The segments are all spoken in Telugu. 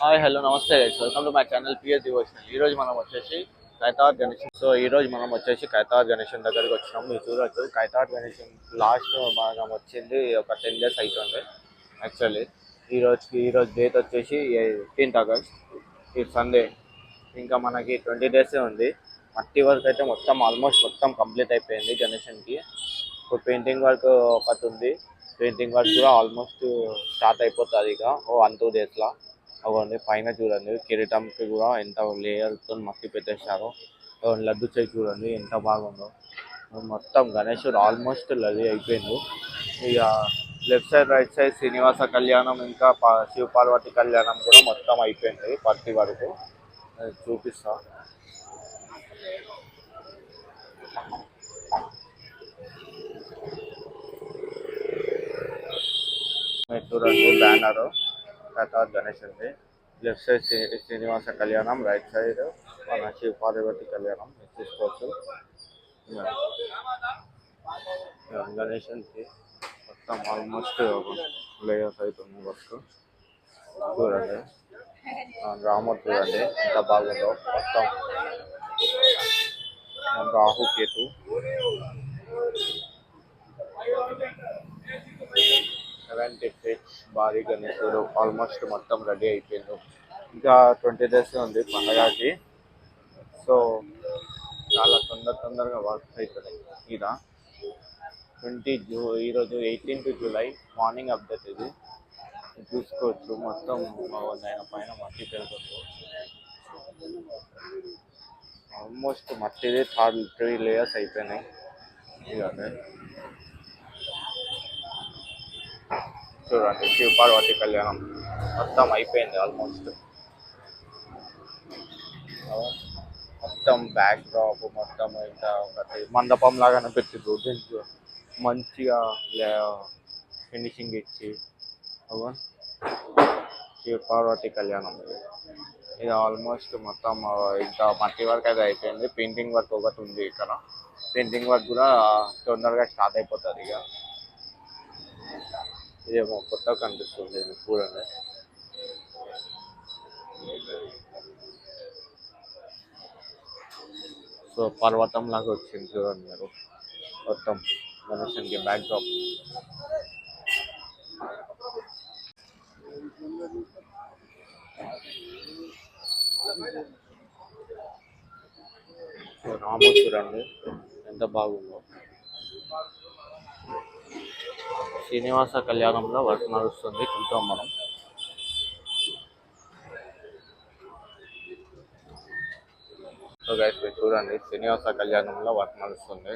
హాయ్ హలో నమస్తే guys welcome to my channel PS devotional. ఈ రోజు మనం వచ్చేసి ఖైతాబాద్ గణేషన్. ఈ రోజు మనం వచ్చేసి ఖైతాబాద్ గణేషన్ దగ్గరికి వచ్చినాం. మీరు చూడొచ్చు ఖైతాబాద్ గణేషన్ లాస్ట్ భాగం వచ్చింది ఒక 10 డేస్ అవుతుంది యాక్చువల్లీ. ఈ రోజు డేట్ వచ్చేసి 18 ఆగస్ట్, ఈ సండే. ఇంకా మనకి 20 డేసే ఉంది. మట్టి వర్క్ అయితే మొత్తం ఆల్మోస్ట్ మొత్తం కంప్లీట్ అయిపోయింది గణేషన్కి. ఇప్పుడు పెయింటింగ్ వర్క్ ఒకటి ఉంది. పెయింటింగ్ వర్క్ కూడా ఆల్మోస్ట్ స్టార్ట్ అయిపోతుంది ఇక 1-2 డేస్లో. అవ్వండి పైన చూడండి, కిరీటంకి కూడా ఎంత లేయర్తో మట్టి పెట్టేశారో. లడ్డు చేయి చూడండి ఎంత బాగుందో. మొత్తం గణేశుడు ఆల్మోస్ట్ రెడీ అయిపోయింది. ఇక left side right side Srinivasa Kalyanam ఇంకా శివ పార్వతి కళ్యాణం కూడా మొత్తం అయిపోయింది పత్తి వరకు. చూపిస్తా. మీరు చూడండి బ్యానరు ఖైతాబాద్ గణేష్ ఉంది. Left side Srinivasa Kalyanam, right side మన శివ పార్వతి కళ్యాణం మీరు చూసుకోవచ్చు. గణేషన్కి మొత్తం ఆల్మోస్ట్ లేయర్స్ అవుతుంది వర్క్. చూడండి రాముడు చూడండి ఎంత బాగుందో. మొత్తం రాహు కేతు 70 ఫీట్స్ భారీ గణేశుడు ఆల్మోస్ట్ మొత్తం రెడీ అయిపోయింది. ఇంకా 20 డేస్ ఉంది పండగకి. సో చాలా తొందరగా వర్క్ అవుతుంది. ఇలా ఈరోజు 18 జూలై మార్నింగ్ అప్డేట్ ఇది చూసుకోవచ్చు. మొత్తం ఆయన పైన మట్టి తెలుస్తుంది. ఆల్మోస్ట్ మట్టిది 3 లేయర్స్ అయిపోయినాయి. ఇదండి చూడండి శివ పార్వతి కళ్యాణం మొత్తం అయిపోయింది ఆల్మోస్ట్. మొత్తం బ్యాక్ డ్రాప్ మొత్తం ఇంకా ఒకటి మండపం లాగానే పెట్టిండ్రు. దీనికి మంచిగా ఫినిషింగ్ ఇచ్చి శివ పార్వతి కళ్యాణం ఇది ఆల్మోస్ట్ మొత్తం ఇంకా మట్టి వర్క్ అయితే అయిపోయింది. పెయింటింగ్ వర్క్ ఒకటి ఉంది ఇక్కడ. పెయింటింగ్ వర్క్ కూడా తొందరగా స్టార్ట్ అయిపోతుంది. ఇక ఇదేమో కొత్తగా కనిపిస్తుంది చూడండి. సో పర్వతం లాగా వచ్చింది చూడండి మీరు. మొత్తం గణేషన్కి బ్యాక్ డ్రాప్. సో రాము చూడండి ఎంత బాగుందో. శ్రీనివాస కళ్యాణంలో వర్క్ నడుస్తుంది చూద్దాం మనం. సో గైస్ మీరు చూడండి శ్రీనివాస కళ్యాణంలో వర్క్ నడుస్తుంది.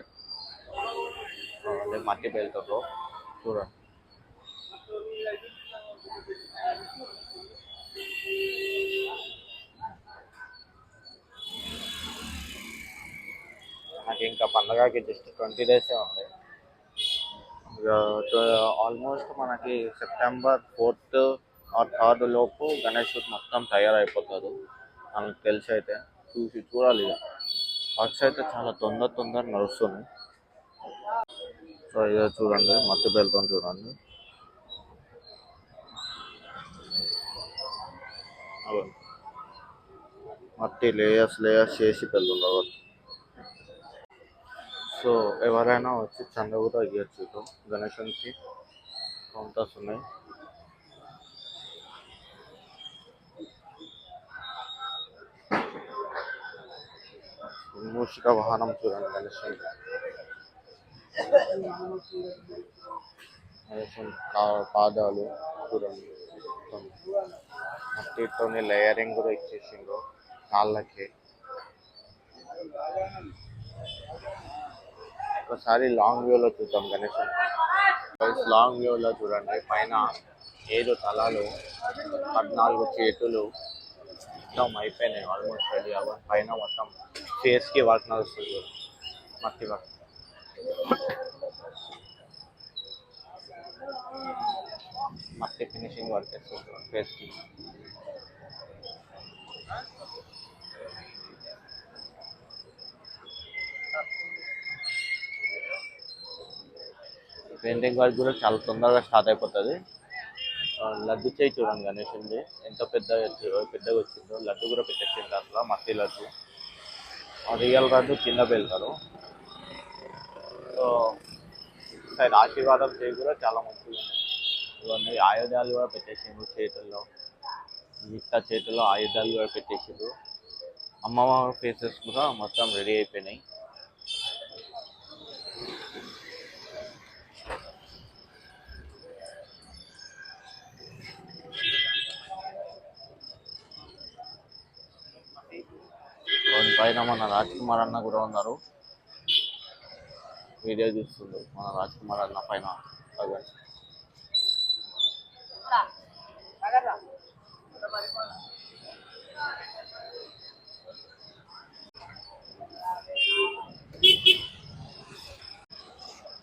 మట్టి బెల్ట్తో చూడండి. నాకు ఇంకా పండగకి జస్ట్ 20 డేసే ఉంది. ఆల్మోస్ట్ మనకి సెప్టెంబర్ 4th or 3rd లోపు గణేష్ మొత్తం తయారైపోతుంది మనకు తెలిసి. అయితే చూడాలి. ఇక వర్క్స్ అయితే చాలా తొందర నడుస్తుంది. సో ఇదే చూడండి మట్టి బెల్ట్తో చూడండి. మట్టి లేయర్స్ చేసి పెడుతున్నారు. సో ఎవరైనా వచ్చి చంద కూడా ఇవ్వచ్చు. గణేషన్కి కౌంటర్స్ ఉన్నాయి. మూషిక వాహనం చూడండి గణేషన్ పాదాలు చూడండి. మట్టితోని లేయరింగ్ కూడా ఇచ్చేసిండ్రు కాళ్ళకి. ఒకసారి లాంగ్ వ్యూలో చూద్దాం గణేషన్. లాంగ్ వ్యూలో చూడండి పైన 7 తలాలు 14 చేతులు మొత్తం అయిపోయినాయి ఆల్మోస్ట్ రెడీ అవ్వ. పైన మొత్తం ఫేస్కి వర్క్ నడుస్తుంది మట్టి వర్క్. మట్టి ఫినిషింగ్ వర్క్ చేస్తుంది ఫేస్కి. పెయింటింగ్ వర్క్ కూడా చాలా తొందరగా స్టార్ట్ అయిపోతుంది. లడ్డు చేయి చూడండి గణేష్ ఉంది ఎంత పెద్దగా వచ్చిందో. లడ్డు కూడా పెట్టేసింది అసలు మట్టి లడ్డు. రియల్ లడ్డు కింద పెడతారు. సో సైడ్ ఆశీర్వాదం చేయి కూడా చాలా మంచిగా ఉంది. ఇవన్నీ ఆయుధాలు కూడా పెట్టేసిండ్రు చేతుల్లో. మిగతా చేతుల్లో ఆయుధాలు కూడా పెట్టేసిండ్రు. అమ్మవారి ఫేసెస్ కూడా మొత్తం రెడీ అయిపోయినాయి. పైన మన రాజ్ కుమార్ అన్న కూడా ఉన్నారు, వీడియో చూస్తుండ్రు మన రాజ్ కుమార్ అన్న పైన.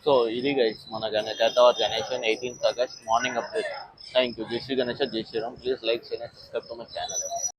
సో ఇది గైస్ మన ఖైరతాబాద్ గణేషన్ 18th August morning update. Thank you. జై శ్రీ గణేష్, జై Shriram. Please like, share and subscribe to my channel.